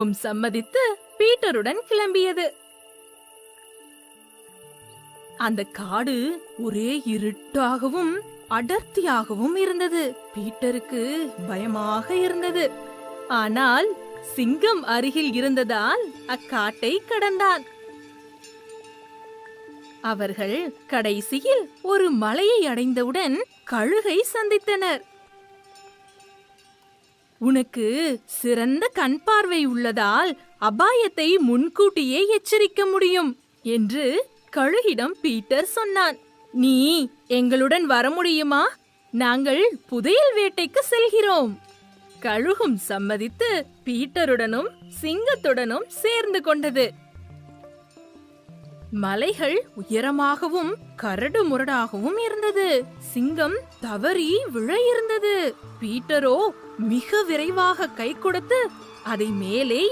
சம்மதித்து பீட்டருடன் கிளம்பியது. அந்த காடு ஒரே இருட்டாகவும் அடர்த்தியாகவும் இருந்தது. பீட்டருக்கு பயமாக இருந்தது. ஆனால் சிங்கம் அருகில் இருந்ததால் அக்காட்டை கடந்தான். அவர்கள் கடைசியில் ஒரு மலையை அடைந்தவுடன் கழுகை சந்தித்தனர். உனக்கு சிறந்த கண் பார்வை உள்ளதால் அபாயத்தை முன்கூட்டியே எச்சரிக்க முடியும் என்று கழுகிடம் பீட்டர் சொன்னான். நீ எங்களுடன் வர முடியுமா? நாங்கள் புதையல் வேட்டைக்கு செல்கிறோம். கழுகும் சம்மதித்து பீட்டருடனும் சிங்கத்துடனும் சேர்ந்து கொண்டது. மலைகள் உயரமாகவும் கரடு முரடாகவும் இருந்தது. சிங்கம் தவறி விழ இருந்தது. பீட்டரோ மிக விரைவாக கை கொடுத்து அதை மேலே